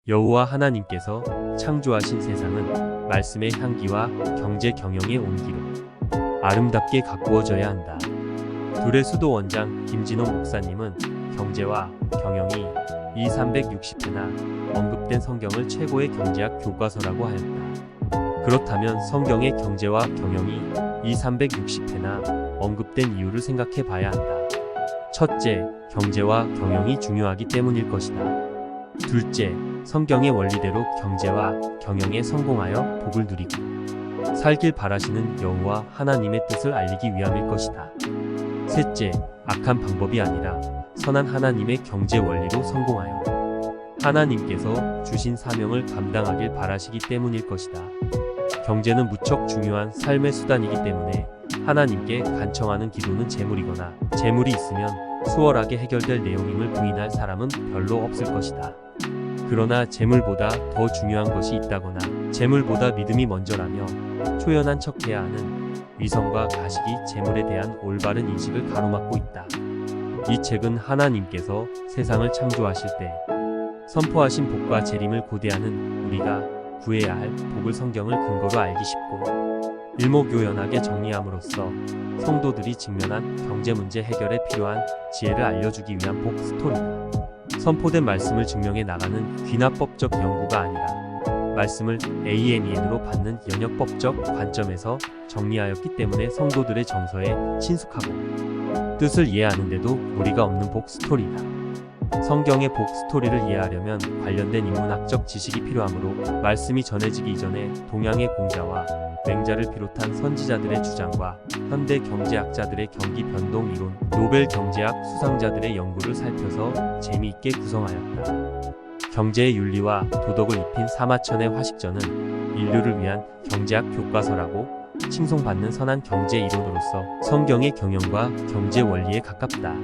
여호와 하나님께서 창조하신 세상은 말씀의 향기와 경제 경영의 온기로 아름답게 가꾸어져야 한다. 둘의 수도 원장 김진호 목사님은 경제와 경영이 360회나 언급된 성경을 최고의 경제학 교과서라고 하였다. 그렇다면 성경의 경제와 경영이 360회나 언급된 이유를 생각해 봐야 한다. 첫째, 경제와 경영이 중요하기 때문일 것이다. 둘째, 성경의 원리대로 경제와 경영에 성공하여 복을 누리고 살길 바라시는 여호와 하나님의 뜻을 알리기 위함일 것이다. 셋째, 악한 방법이 아니라 선한 하나님의 경제 원리로 성공하여 하나님께서 주신 사명을 감당하길 바라시기 때문일 것이다. 경제는 무척 중요한 삶의 수단이기 때문에 하나님께 간청하는 기도는 재물이거나 재물이 있으면 수월하게 해결될 내용임을 부인할 사람은 별로 없을 것이다. 그러나 재물보다 더 중요한 것이 있다거나 재물보다 믿음이 먼저라며 초연한 척해야 하는 위선과 가식이 재물에 대한 올바른 인식을 가로막고 있다. 이 책은 하나님께서 세상을 창조하실 때 선포하신 복과 재림을 고대하는 우리가 구해야 할 복을 성경을 근거로 알기 쉽고 일목요연하게 정리함으로써 성도들이 직면한 경제 문제 해결에 필요한 지혜를 알려주기 위한 복 스토리다. 선포된 말씀을 증명해 나가는 귀납법적 연구가 아니라 말씀을 AMEN으로 받는 연역법적 관점에서 정리하였기 때문에 성도들의 정서에 친숙하고 뜻을 이해하는데도 무리가 없는 복 스토리다. 성경의 복 스토리를 이해하려면 관련된 인문학적 지식이 필요하므로 말씀이 전해지기 이전에 동양의 공자와 맹자를 비롯한 선지자들의 주장과 현대 경제학자들의 경기 변동 이론, 노벨 경제학 수상자들의 연구를 살펴서 재미있게 구성하였다. 경제의 윤리와 도덕을 입힌 사마천의 화식전은 인류를 위한 경제학 교과서라고 칭송받는 선한 경제 이론으로서 성경의 경영과 경제 원리에 가깝다.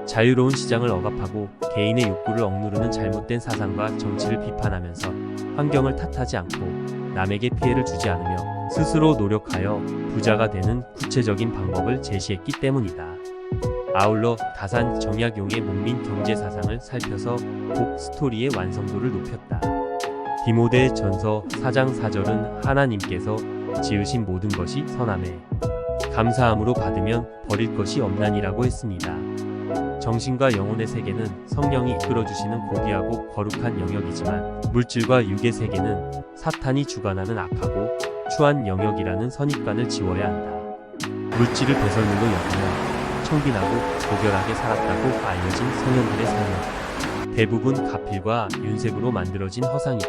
자유로운 시장을 억압하고 개인의 욕구를 억누르는 잘못된 사상과 정치를 비판하면서 환경을 탓하지 않고 남에게 피해를 주지 않으며 스스로 노력하여 부자가 되는 구체적인 방법을 제시했기 때문이다. 아울러 다산 정약용의 목민 경제 사상을 살펴서 복 스토리의 완성도를 높였다. 디모데 전서 4장 4절은 하나님께서 지으신 모든 것이 선하매 감사함으로 받으면 버릴 것이 없나니라고 했습니다. 정신과 영혼의 세계는 성령이 이끌어주시는 고귀하고 거룩한 영역이지만 물질과 육의 세계는 사탄이 주관하는 악하고 추한 영역이라는 선입관을 지워야 한다. 물질을 배설물로 여기며 청빈하고 고결하게 살았다고 알려진 성현들의 삶은 대부분 가필과 윤색으로 만들어진 허상이다.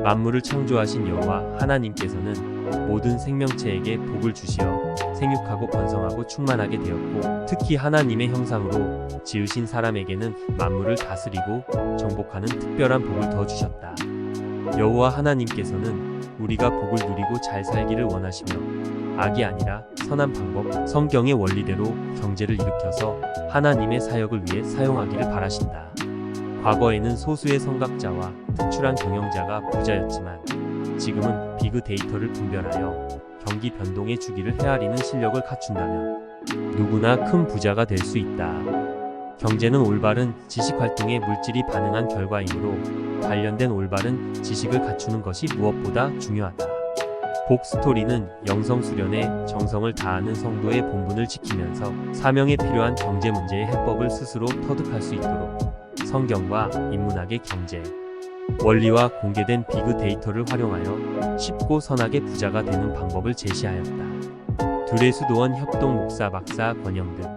만물을 창조하신 여호와 하나님께서는 모든 생명체에게 복을 주시어 생육하고 번성하고 충만하게 되었고 특히 하나님의 형상으로 지으신 사람에게는 만물을 다스리고 정복하는 특별한 복을 더 주셨다. 여호와 하나님께서는 우리가 복을 누리고 잘 살기를 원하시며 악이 아니라 선한 방법, 성경의 원리대로 경제를 일으켜서 하나님의 사역을 위해 사용하기를 바라신다. 과거에는 소수의 선각자와 특출한 경영자가 부자였지만 지금은 비그 데이터를 분별하여 경기 변동의 주기를 헤아리는 실력을 갖춘다면 누구나 큰 부자가 될 수 있다. 경제는 올바른 지식 활동에 물질이 반응한 결과이므로 관련된 올바른 지식을 갖추는 것이 무엇보다 중요하다. 복 스토리는 영성 수련에 정성을 다하는 성도의 본분을 지키면서 사명에 필요한 경제 문제의 해법을 스스로 터득할 수 있도록 성경과 인문학의 경제 원리와 공개된 비그 데이터를 활용하여 쉽고 선하게 부자가 되는 방법을 제시하였다. 둘의 수도원 협동 목사 박사 권영 등